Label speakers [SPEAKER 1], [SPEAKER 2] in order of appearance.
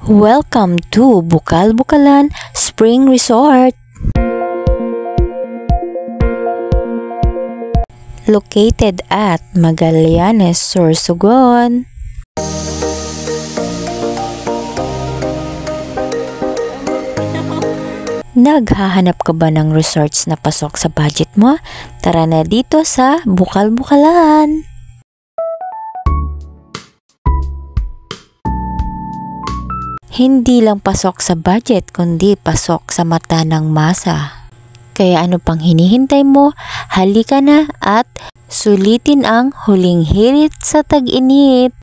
[SPEAKER 1] Welcome to Bukal-Bukalan Spring Resort. Located at Magallanes, Sorsogon. Naghahanap ka ba ng resorts na pasok sa budget mo? Tara na dito sa Bukal-Bukalan. Hindi lang pasok sa budget kundi pasok sa mata ng masa. Kaya ano pang hinihintay mo? Halika na at sulitin ang huling hirit sa tag-init.